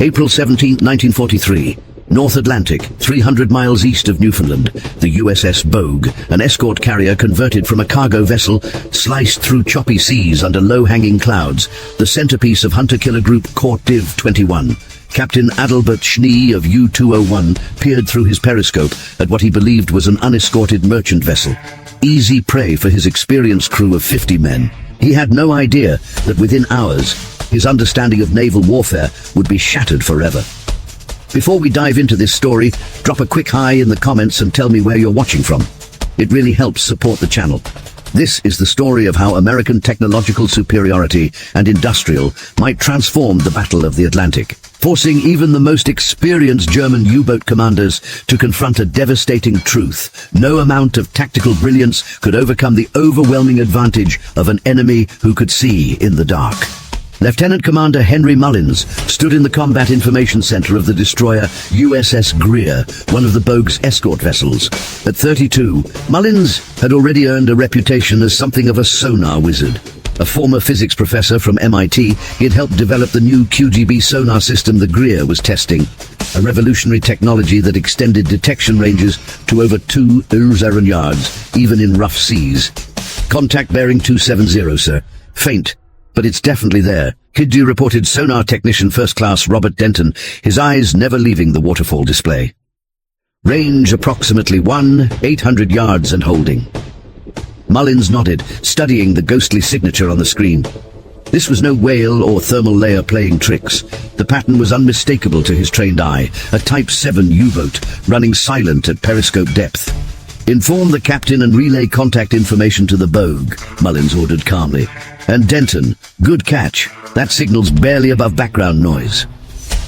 April 17, 1943. North Atlantic, 300 miles east of Newfoundland, the USS Bogue, an escort carrier converted from a cargo vessel, sliced through choppy seas under low-hanging clouds, the centerpiece of hunter-killer group Court Div 21. Captain Adalbert Schnee of U-201 peered through his periscope at what he believed was an unescorted merchant vessel. Easy prey for his experienced crew of 50 men. He had no idea that within hours, his understanding of naval warfare would be shattered forever. Before we dive into this story, drop a quick hi in the comments and tell me where you're watching from. It really helps support the channel. This is the story of how American technological superiority and industrial might transform the Battle of the Atlantic, forcing even the most experienced German U-boat commanders to confront a devastating truth. No amount of tactical brilliance could overcome the overwhelming advantage of an enemy who could see in the dark. Lieutenant Commander Henry Mullins stood in the Combat Information Center of the destroyer USS Greer, one of the Bogue's escort vessels. At 32, Mullins had already earned a reputation as something of a sonar wizard. A former physics professor from MIT, he had helped develop the new QGB sonar system the Greer was testing, a revolutionary technology that extended detection ranges to over 2,000 yards, even in rough seas. Contact bearing 270, sir. Faint, but it's definitely there. KID reported sonar technician first class Robert Denton, his eyes never leaving the waterfall display. Range approximately 800 yards and holding. Mullins nodded, studying the ghostly signature on the screen. This was no whale or thermal layer playing tricks. The pattern was unmistakable to his trained eye, a Type 7 U-boat running silent at periscope depth. Inform the captain and relay contact information to the Bogue, Mullins ordered calmly. And Denton, good catch. That signal's barely above background noise.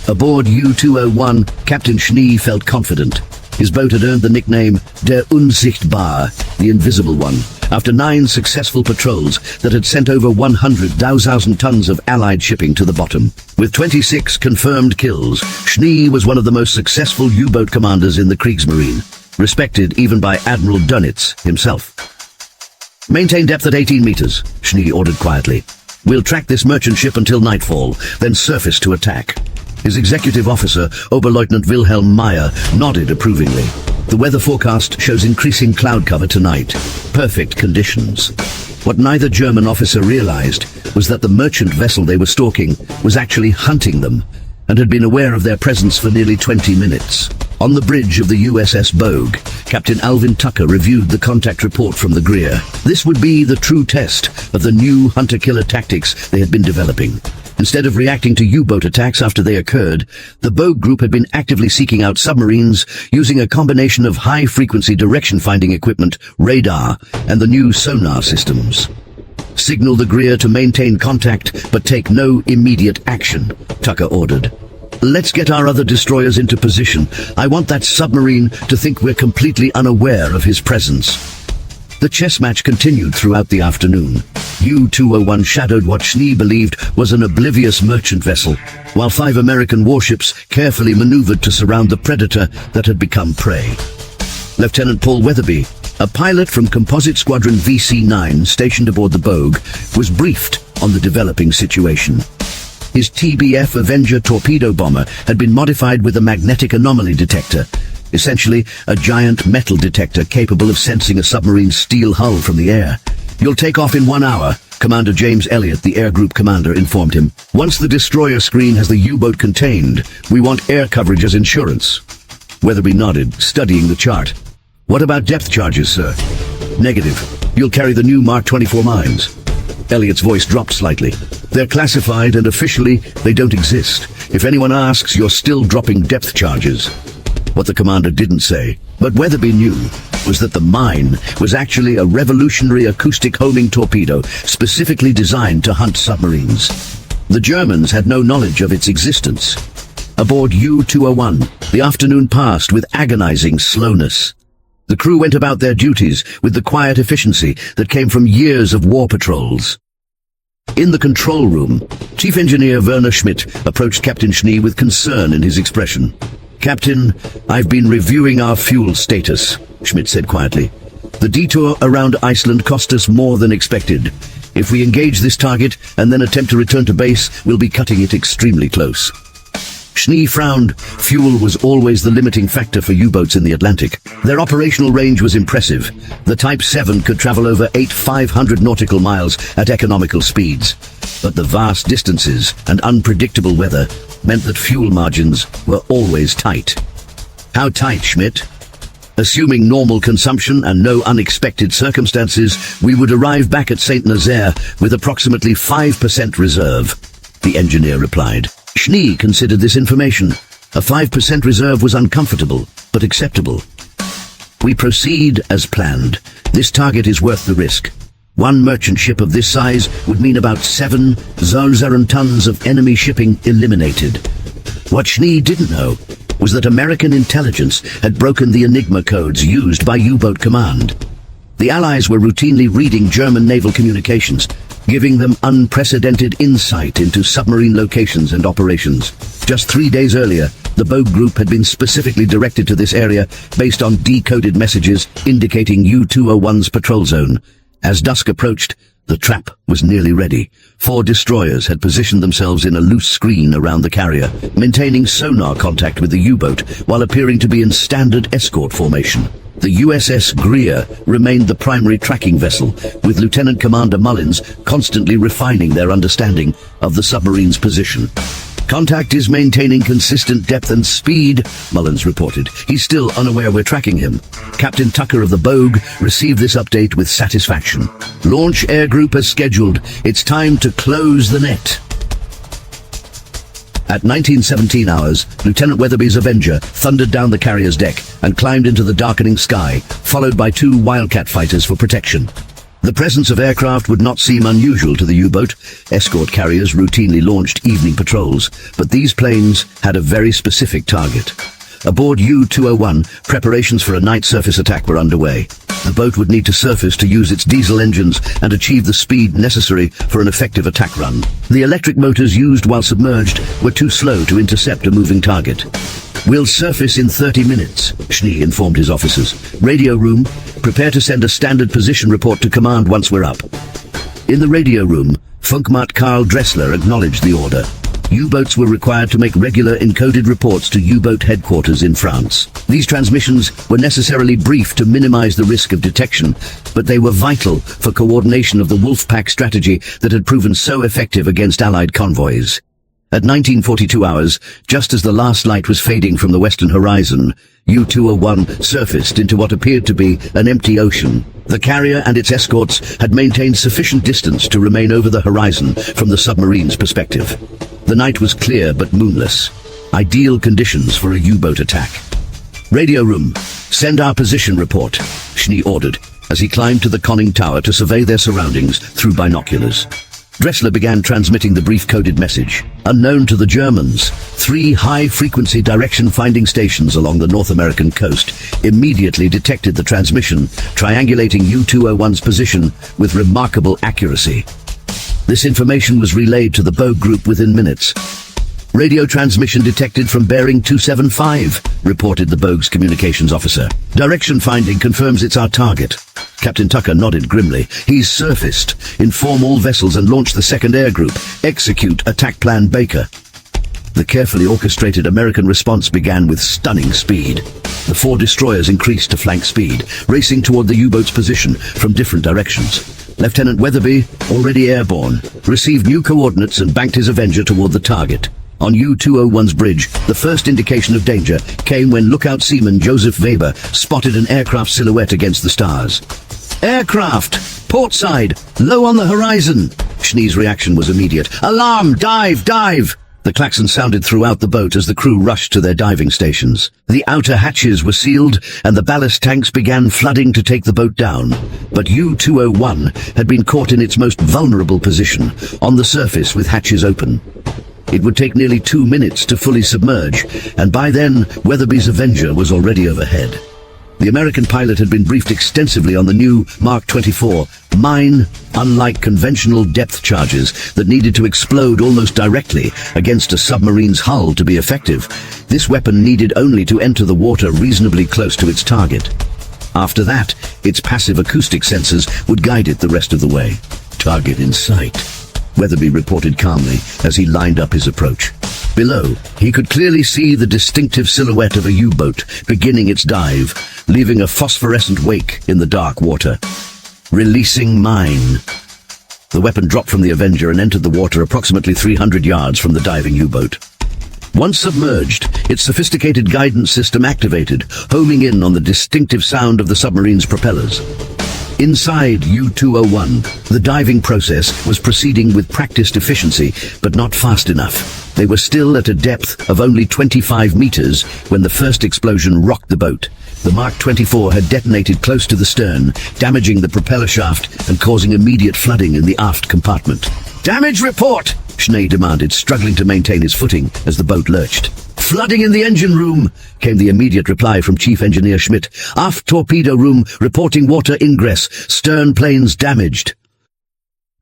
Aboard U-201, Captain Schnee felt confident. His boat had earned the nickname Der Unsichtbar, the Invisible One, after 9 successful patrols that had sent over 100,000 tons of Allied shipping to the bottom. With 26 confirmed kills, Schnee was one of the most successful U-boat commanders in the Kriegsmarine, respected even by Admiral Dönitz himself. Maintain depth at 18 meters, Schnee ordered quietly. We'll track this merchant ship until nightfall, then surface to attack. His executive officer, Oberleutnant Wilhelm Meyer, nodded approvingly. The weather forecast shows increasing cloud cover tonight. Perfect conditions. What neither German officer realized was that the merchant vessel they were stalking was actually hunting them, and had been aware of their presence for nearly 20 minutes. On the bridge of the USS Bogue, Captain Alvin Tucker reviewed the contact report from the Greer. This would be the true test of the new hunter-killer tactics they had been developing. Instead of reacting to U-boat attacks after they occurred, the Bogue group had been actively seeking out submarines using a combination of high-frequency direction-finding equipment, radar, and the new sonar systems. Signal the Greer to maintain contact, but take no immediate action, Tucker ordered. Let's get our other destroyers into position. I want that submarine to think we're completely unaware of his presence. The chess match continued throughout the afternoon. U-201 shadowed what Schnee believed was an oblivious merchant vessel, while 5 American warships carefully maneuvered to surround the predator that had become prey. Lieutenant Paul Weatherby, a pilot from Composite Squadron VC-9 stationed aboard the Bogue, was briefed on the developing situation. His TBF Avenger torpedo bomber had been modified with a magnetic anomaly detector, essentially a giant metal detector capable of sensing a submarine's steel hull from the air. You'll take off in 1 hour, Commander James Elliott, the air group commander, informed him. Once the destroyer screen has the U-boat contained, we want air coverage as insurance. Weatherby nodded, studying the chart. What about depth charges, sir? Negative. You'll carry the new Mark 24 mines. Elliott's voice dropped slightly. They're classified and officially they don't exist. If anyone asks, you're still dropping depth charges. What the commander didn't say, but Weatherby knew, was that the mine was actually a revolutionary acoustic homing torpedo specifically designed to hunt submarines. The Germans had no knowledge of its existence. Aboard U-201, the afternoon passed with agonizing slowness. The crew went about their duties with the quiet efficiency that came from years of war patrols. In the control room, Chief Engineer Werner Schmidt approached Captain Schnee with concern in his expression. Captain, I've been reviewing our fuel status, Schmidt said quietly. The detour around Iceland cost us more than expected. If we engage this target and then attempt to return to base, we'll be cutting it extremely close. Schnee frowned. Fuel was always the limiting factor for U-boats in the Atlantic. Their operational range was impressive. The Type 7 could travel over 500 nautical miles at economical speeds. But the vast distances and unpredictable weather meant that fuel margins were always tight. How tight, Schmidt? Assuming normal consumption and no unexpected circumstances, we would arrive back at St. Nazaire with approximately 5% reserve, the engineer replied. Schnee considered this information. A 5% reserve was uncomfortable, but acceptable. We proceed as planned. This target is worth the risk. One merchant ship of this size would mean about 7,000 tons of enemy shipping eliminated. What Schnee didn't know was that American intelligence had broken the Enigma codes used by U-boat command. The Allies were routinely reading German naval communications, giving them unprecedented insight into submarine locations and operations. Just 3 days earlier, the Bogue Group had been specifically directed to this area based on decoded messages indicating U-201's patrol zone. As dusk approached, the trap was nearly ready. 4 destroyers had positioned themselves in a loose screen around the carrier, maintaining sonar contact with the U-boat while appearing to be in standard escort formation. The USS Greer remained the primary tracking vessel, with Lieutenant Commander Mullins constantly refining their understanding of the submarine's position. Contact is maintaining consistent depth and speed, Mullins reported. He's still unaware we're tracking him. Captain Tucker of the Bogue received this update with satisfaction. Launch air group as scheduled. It's time to close the net. At 1917 hours, Lieutenant Weatherby's Avenger thundered down the carrier's deck and climbed into the darkening sky, followed by 2 Wildcat fighters for protection. The presence of aircraft would not seem unusual to the U-boat. Escort carriers routinely launched evening patrols, but these planes had a very specific target. Aboard U-201, preparations for a night surface attack were underway. The boat would need to surface to use its diesel engines and achieve the speed necessary for an effective attack run. The electric motors used while submerged were too slow to intercept a moving target. We'll surface in 30 minutes, Schnee informed his officers. Radio room, prepare to send a standard position report to command once we're up. In the radio room, Funkmacht Karl Dressler acknowledged the order. U-boats were required to make regular encoded reports to U-boat headquarters in France. These transmissions were necessarily brief to minimize the risk of detection, but they were vital for coordination of the Wolfpack strategy that had proven so effective against Allied convoys. At 1942 hours, just as the last light was fading from the western horizon, U-201 surfaced into what appeared to be an empty ocean. The carrier and its escorts had maintained sufficient distance to remain over the horizon from the submarine's perspective. The night was clear but moonless, ideal conditions for a U-boat attack. Radio room, send our position report, Schnee ordered, as he climbed to the conning tower to survey their surroundings through binoculars. Dressler began transmitting the brief coded message. Unknown to the Germans, 3 high-frequency direction-finding stations along the North American coast immediately detected the transmission, triangulating U-201's position with remarkable accuracy. This information was relayed to the Bogue Group within minutes. Radio transmission detected from bearing 275, reported the Bogue's communications officer. Direction finding confirms it's our target. Captain Tucker nodded grimly. He's surfaced. Inform all vessels and launch the second air group. Execute attack plan Baker. The carefully orchestrated American response began with stunning speed. The 4 destroyers increased to flank speed, racing toward the U-boat's position from different directions. Lieutenant Weatherby, already airborne, received new coordinates and banked his Avenger toward the target. On U-201's bridge, the first indication of danger came when lookout seaman Joseph Weber spotted an aircraft silhouette against the stars. Aircraft! Port side! Low on the horizon! Schnee's reaction was immediate. Alarm! Dive! Dive! The klaxon sounded throughout the boat as the crew rushed to their diving stations. The outer hatches were sealed, and the ballast tanks began flooding to take the boat down. But U-201 had been caught in its most vulnerable position, on the surface with hatches open. It would take nearly 2 minutes to fully submerge, and by then, Weatherby's Avenger was already overhead. The American pilot had been briefed extensively on the new Mark 24 mine, unlike conventional depth charges that needed to explode almost directly against a submarine's hull to be effective. This weapon needed only to enter the water reasonably close to its target. After that, its passive acoustic sensors would guide it the rest of the way. Target in sight, Weatherby reported calmly as he lined up his approach. Below, he could clearly see the distinctive silhouette of a U-boat beginning its dive, leaving a phosphorescent wake in the dark water. Releasing mine. The weapon dropped from the Avenger and entered the water approximately 300 yards from the diving U-boat. Once submerged, its sophisticated guidance system activated, homing in on the distinctive sound of the submarine's propellers. Inside U-201, the diving process was proceeding with practiced efficiency, but not fast enough. They were still at a depth of only 25 meters when the first explosion rocked the boat. The Mark 24 had detonated close to the stern, damaging the propeller shaft and causing immediate flooding in the aft compartment. "Damage report!" Schnee demanded, struggling to maintain his footing as the boat lurched. "Flooding in the engine room," came the immediate reply from Chief Engineer Schmidt. "Aft torpedo room reporting water ingress. Stern planes damaged."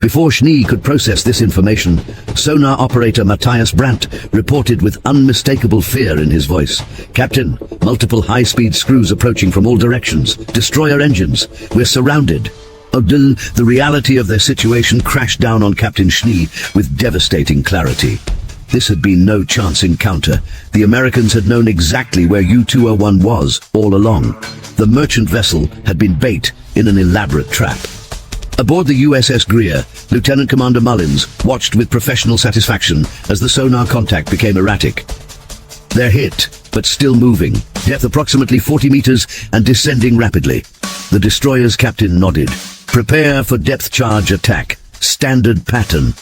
Before Schnee could process this information, sonar operator Matthias Brandt reported with unmistakable fear in his voice. "Captain, multiple high-speed screws approaching from all directions. Destroyer engines. We're surrounded." The reality of their situation crashed down on Captain Schnee with devastating clarity. This had been no chance encounter. The Americans had known exactly where U-201 was all along. The merchant vessel had been bait in an elaborate trap. Aboard the USS Greer, Lieutenant Commander Mullins watched with professional satisfaction as the sonar contact became erratic. They're hit, but still moving, depth approximately 40 meters and descending rapidly. The destroyer's captain nodded. "Prepare for depth charge attack. Standard pattern."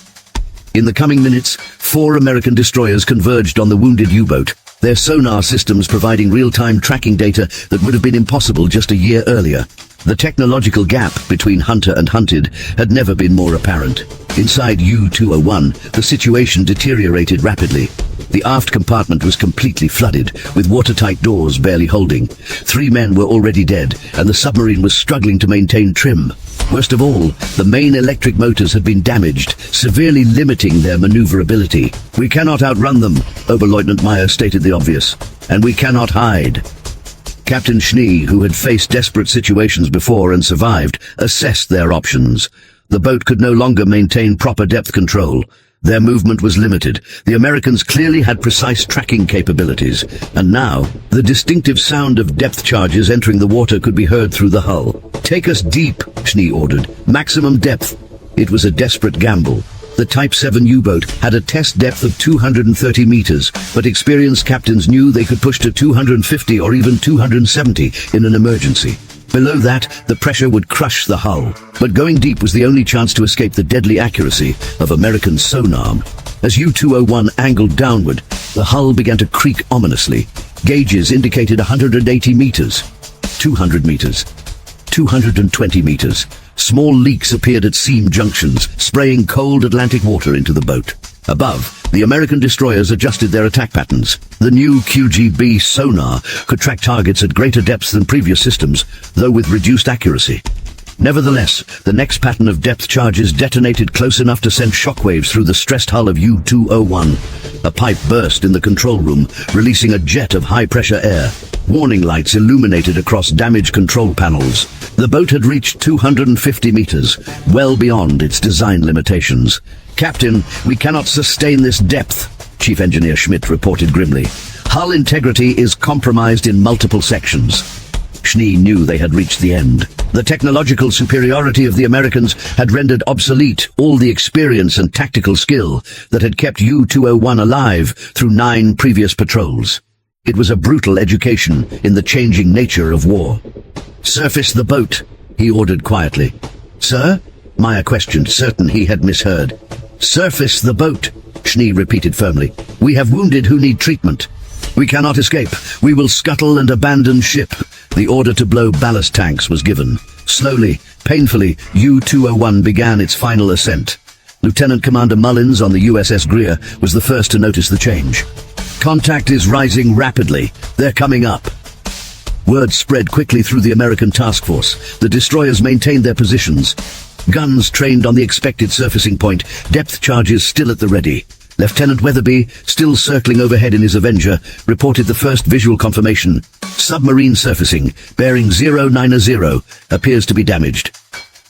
In the coming minutes, 4 American destroyers converged on the wounded U-boat, their sonar systems providing real-time tracking data that would have been impossible just a year earlier. The technological gap between hunter and hunted had never been more apparent. Inside U-201, the situation deteriorated rapidly. The aft compartment was completely flooded, with watertight doors barely holding. 3 men were already dead, and the submarine was struggling to maintain trim. Worst of all, the main electric motors had been damaged, severely limiting their maneuverability. "We cannot outrun them," Oberleutnant Meyer stated the obvious. "And we cannot hide." Captain Schnee, who had faced desperate situations before and survived, assessed their options. The boat could no longer maintain proper depth control. Their movement was limited. The Americans clearly had precise tracking capabilities, and now, the distinctive sound of depth charges entering the water could be heard through the hull. "Take us deep," Schnee ordered. "Maximum depth." It was a desperate gamble. The Type 7 U-boat had a test depth of 230 meters, but experienced captains knew they could push to 250 or even 270 in an emergency. Below that, the pressure would crush the hull. But going deep was the only chance to escape the deadly accuracy of American sonar. As U-201 angled downward, the hull began to creak ominously. Gauges indicated 180 meters, 200 meters, 220 meters. Small leaks appeared at seam junctions, spraying cold Atlantic water into the boat. Above, the American destroyers adjusted their attack patterns. The new QGB sonar could track targets at greater depths than previous systems, though with reduced accuracy. Nevertheless, the next pattern of depth charges detonated close enough to send shockwaves through the stressed hull of U-201. A pipe burst in the control room, releasing a jet of high-pressure air. Warning lights illuminated across damaged control panels. The boat had reached 250 meters, well beyond its design limitations. "Captain, we cannot sustain this depth," Chief Engineer Schmidt reported grimly. "Hull integrity is compromised in multiple sections." Schnee knew they had reached the end. The technological superiority of the Americans had rendered obsolete all the experience and tactical skill that had kept U-201 alive through 9 previous patrols. It was a brutal education in the changing nature of war. "Surface the boat," he ordered quietly. "Sir?" Meyer questioned, certain he had misheard. "Surface the boat," Schnee repeated firmly. "We have wounded who need treatment. We cannot escape. We will scuttle and abandon ship." The order to blow ballast tanks was given. Slowly, painfully, U-201 began its final ascent. Lieutenant Commander Mullins on the USS Greer was the first to notice the change. "Contact is rising rapidly. They're coming up." Word spread quickly through the American task force. The destroyers maintained their positions. Guns trained on the expected surfacing point, depth charges still at the ready. Lieutenant Weatherby, still circling overhead in his Avenger, reported the first visual confirmation. "Submarine surfacing, bearing 090, appears to be damaged."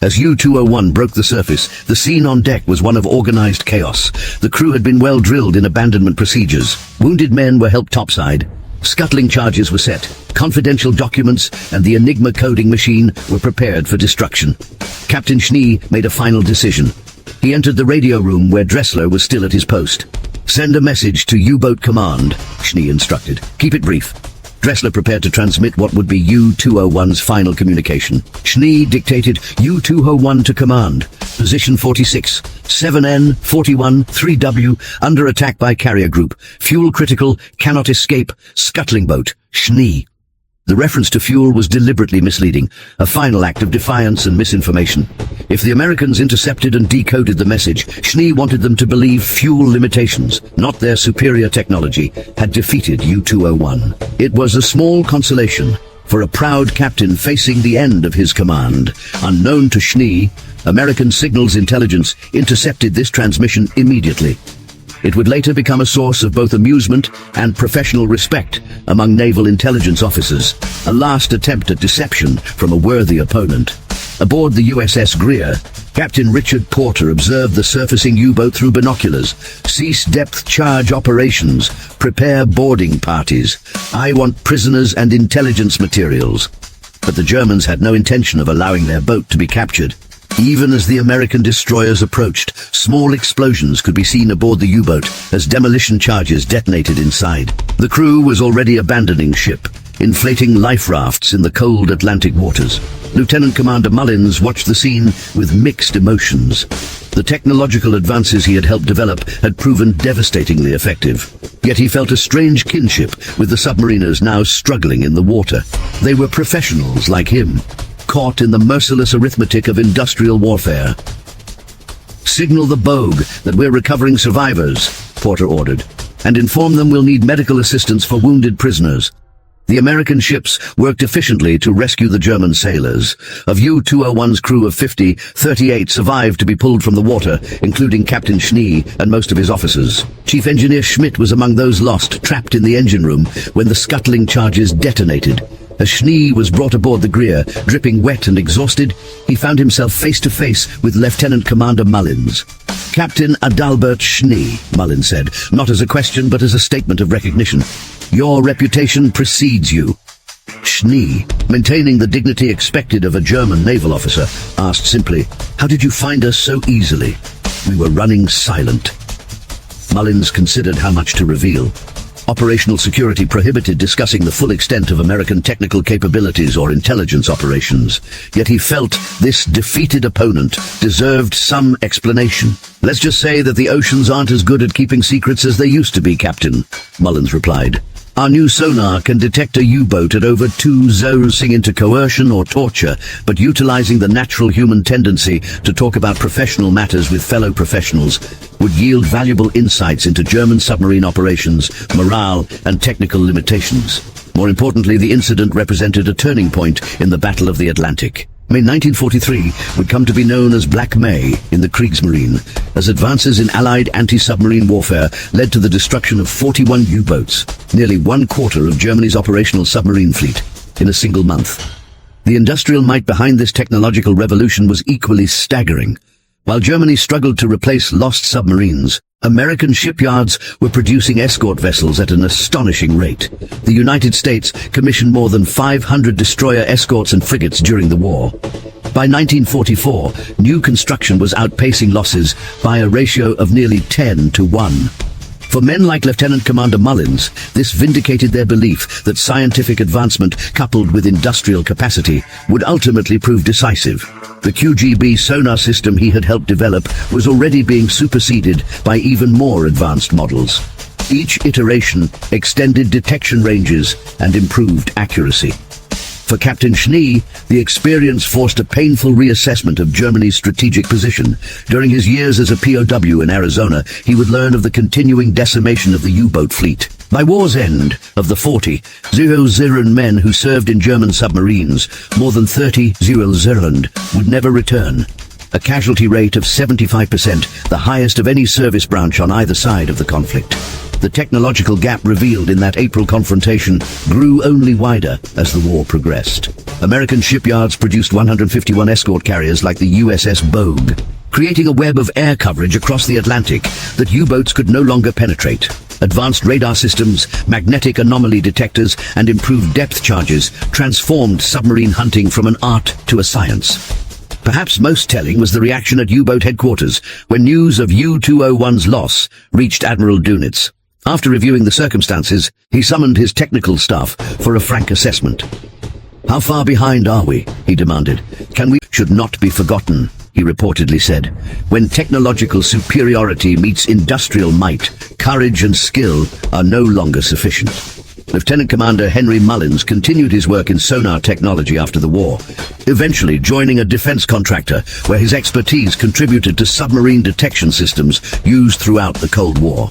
As U-201 broke the surface, the scene on deck was one of organized chaos. The crew had been well drilled in abandonment procedures. Wounded men were helped topside. Scuttling charges were set. Confidential documents and the Enigma coding machine were prepared for destruction. Captain Schnee made a final decision. He entered the radio room where Dressler was still at his post. "Send a message to U-boat command," Schnee instructed. "Keep it brief." Dressler prepared to transmit what would be U-201's final communication. Schnee dictated U-201 to command. Position 46, 7N, 41, 3W, under attack by carrier group. Fuel critical, cannot escape, scuttling boat. Schnee. The reference to fuel was deliberately misleading, a final act of defiance and misinformation. If the Americans intercepted and decoded the message, Schnee wanted them to believe fuel limitations, not their superior technology, had defeated U-201. It was a small consolation for a proud captain facing the end of his command. Unknown to Schnee, American signals intelligence intercepted this transmission immediately. It would later become a source of both amusement and professional respect among naval intelligence officers, a last attempt at deception from a worthy opponent. Aboard the USS Greer, Captain Richard Porter observed the surfacing U-boat through binoculars. "Cease depth charge operations. Prepare boarding parties. I want prisoners and intelligence materials." But the Germans had no intention of allowing their boat to be captured. Even as the American destroyers approached, small explosions could be seen aboard the U-boat as demolition charges detonated inside. The crew was already abandoning ship, inflating life rafts in the cold Atlantic waters. Lieutenant Commander Mullins watched the scene with mixed emotions. The technological advances he had helped develop had proven devastatingly effective. Yet he felt a strange kinship with the submariners now struggling in the water. They were professionals like him, caught in the merciless arithmetic of industrial warfare. "Signal the Bogue that we're recovering survivors," Porter ordered, "and inform them we'll need medical assistance for wounded prisoners." The American ships worked efficiently to rescue the German sailors. Of U-201's crew of 50, 38 survived to be pulled from the water, including Captain Schnee and most of his officers. Chief Engineer Schmidt was among those lost, trapped in the engine room when the scuttling charges detonated. As Schnee was brought aboard the Greer, dripping wet and exhausted, he found himself face to face with Lieutenant Commander Mullins. "Captain Adalbert Schnee," Mullins said, not as a question but as a statement of recognition. "Your reputation precedes you." Schnee, maintaining the dignity expected of a German naval officer, asked simply, "How did you find us so easily?" "We were running silent." Mullins considered how much to reveal. Operational security prohibited discussing the full extent of American technical capabilities or intelligence operations. Yet he felt this defeated opponent deserved some explanation. "Let's just say that the oceans aren't as good at keeping secrets as they used to be, Captain," Mullins replied. "Our new sonar can detect a U-boat at over 2 zones into coercion or torture, but utilizing the natural human tendency to talk about professional matters with fellow professionals would yield valuable insights into German submarine operations, morale, and technical limitations." More importantly, the incident represented a turning point in the Battle of the Atlantic. May 1943 would come to be known as Black May in the Kriegsmarine, as advances in Allied anti-submarine warfare led to the destruction of 41 U-boats, nearly 1/4 of Germany's operational submarine fleet, in a single month. The industrial might behind this technological revolution was equally staggering. While Germany struggled to replace lost submarines, American shipyards were producing escort vessels at an astonishing rate. The United States commissioned more than 500 destroyer escorts and frigates during the war. By 1944, new construction was outpacing losses by a ratio of nearly 10 to 1. For men like Lieutenant Commander Mullins, this vindicated their belief that scientific advancement coupled with industrial capacity would ultimately prove decisive. The QGB sonar system he had helped develop was already being superseded by even more advanced models. Each iteration extended detection ranges and improved accuracy. For Captain Schnee, the experience forced a painful reassessment of Germany's strategic position. During his years as a POW in Arizona, he would learn of the continuing decimation of the U-boat fleet. By war's end, of the 40,000 men who served in German submarines, more than 30,000 would never return. A casualty rate of 75%, the highest of any service branch on either side of the conflict. The technological gap revealed in that April confrontation grew only wider as the war progressed. American shipyards produced 151 escort carriers like the USS Bogue, creating a web of air coverage across the Atlantic that U-boats could no longer penetrate. Advanced radar systems, magnetic anomaly detectors, and improved depth charges transformed submarine hunting from an art to a science. Perhaps most telling was the reaction at U-boat headquarters when news of U-201's loss reached Admiral Dunitz. After reviewing the circumstances, he summoned his technical staff for a frank assessment. "How far behind are we?" he demanded. "Can we should not be forgotten," he reportedly said. "When technological superiority meets industrial might, courage and skill are no longer sufficient." Lieutenant Commander Henry Mullins continued his work in sonar technology after the war, eventually joining a defense contractor where his expertise contributed to submarine detection systems used throughout the Cold War.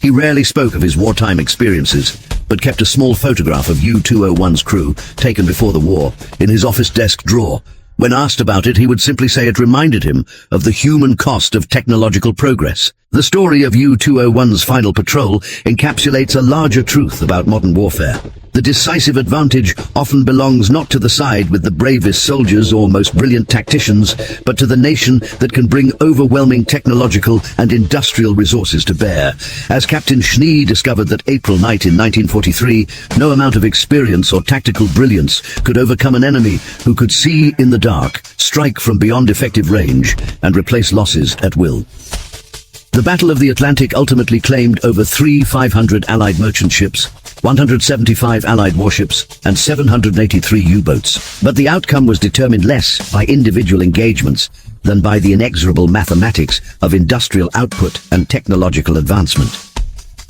He rarely spoke of his wartime experiences, but kept a small photograph of U-201's crew, taken before the war, in his office desk drawer. When asked about it, he would simply say it reminded him of the human cost of technological progress. The story of U-201's final patrol encapsulates a larger truth about modern warfare. The decisive advantage often belongs not to the side with the bravest soldiers or most brilliant tacticians, but to the nation that can bring overwhelming technological and industrial resources to bear. As Captain Schnee discovered that April night in 1943, no amount of experience or tactical brilliance could overcome an enemy who could see in the dark, strike from beyond effective range, and replace losses at will. The Battle of the Atlantic ultimately claimed over 500 Allied merchant ships, 175 Allied warships, and 783 U-boats. But the outcome was determined less by individual engagements than by the inexorable mathematics of industrial output and technological advancement.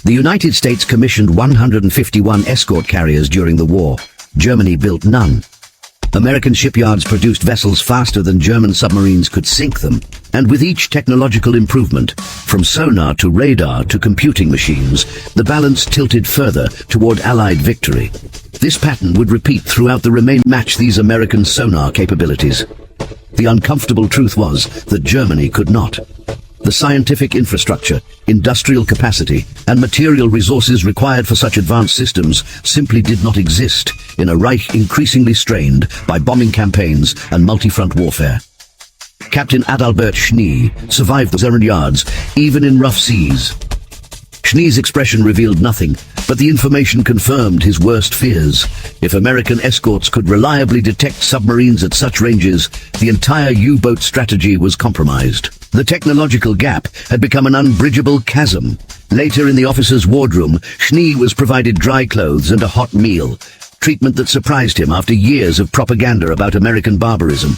The United States commissioned 151 escort carriers during the war. Germany built none. American shipyards produced vessels faster than German submarines could sink them, and with each technological improvement, from sonar to radar to computing machines, the balance tilted further toward Allied victory. This pattern would repeat throughout the remaining match these American sonar capabilities. The uncomfortable truth was that Germany could not. The scientific infrastructure, industrial capacity, and material resources required for such advanced systems simply did not exist in a Reich increasingly strained by bombing campaigns and multi-front warfare. Captain Adalbert Schnee survived the Zeren yards, even in rough seas. Schnee's expression revealed nothing, but the information confirmed his worst fears. If American escorts could reliably detect submarines at such ranges, the entire U-boat strategy was compromised. The technological gap had become an unbridgeable chasm. Later in the officer's wardroom, Schnee was provided dry clothes and a hot meal, treatment that surprised him after years of propaganda about American barbarism.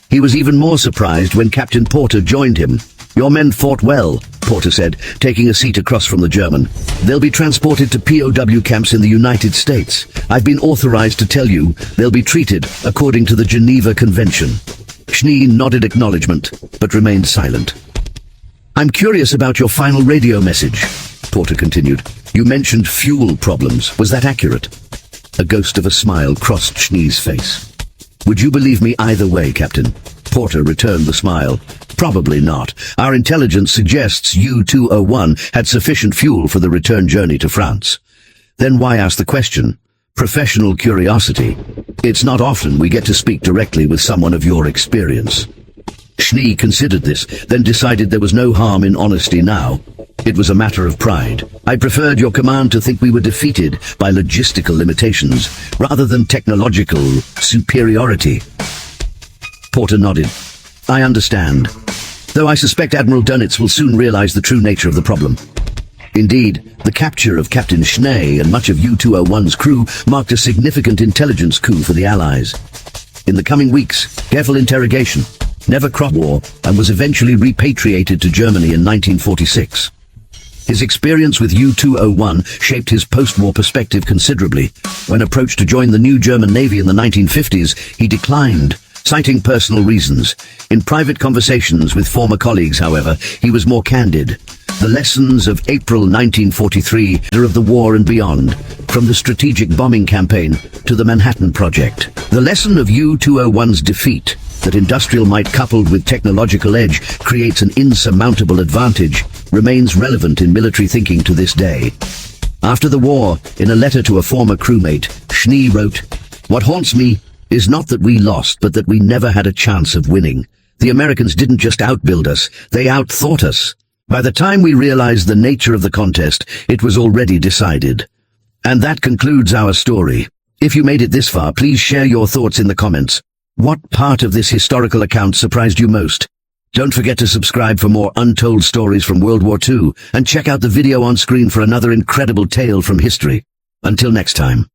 He was even more surprised when Captain Porter joined him. "Your men fought well," Porter said, taking a seat across from the German. "They'll be transported to POW camps in the United States. I've been authorized to tell you they'll be treated according to the Geneva Convention." Schnee nodded acknowledgement, but remained silent. "I'm curious about your final radio message," Porter continued. "You mentioned fuel problems. Was that accurate?" A ghost of a smile crossed Schnee's face. "Would you believe me either way, Captain?" Porter returned the smile. "Probably not. Our intelligence suggests U-201 had sufficient fuel for the return journey to France." "Then why ask the question?" "Professional curiosity. It's not often we get to speak directly with someone of your experience." Schnee considered this, then decided there was no harm in honesty now. It was a matter of pride. "I preferred your command to think we were defeated by logistical limitations, rather than technological superiority." Porter nodded. "I understand. Though I suspect Admiral Dunitz will soon realize the true nature of the problem." Indeed, the capture of Captain Schnee and much of U-201's crew marked a significant intelligence coup for the Allies. In the coming weeks, careful interrogation, never crossed war, and was eventually repatriated to Germany in 1946. His experience with U-201 shaped his post-war perspective considerably. When approached to join the new German Navy in the 1950s, he declined, citing personal reasons. In private conversations with former colleagues, however, he was more candid. The lessons of April 1943, of the war and beyond, from the strategic bombing campaign to the Manhattan Project. The lesson of U-201's defeat, that industrial might coupled with technological edge creates an insurmountable advantage, remains relevant in military thinking to this day. After the war, in a letter to a former crewmate, Schnee wrote, "What haunts me is not that we lost, but that we never had a chance of winning. The Americans didn't just outbuild us, they outthought us. By the time we realized the nature of the contest, it was already decided. And that concludes our story. If you made it this far, please share your thoughts in the comments. What part of this historical account surprised you most? Don't forget to subscribe for more untold stories from World War II, and check out the video on screen for another incredible tale from history. Until next time.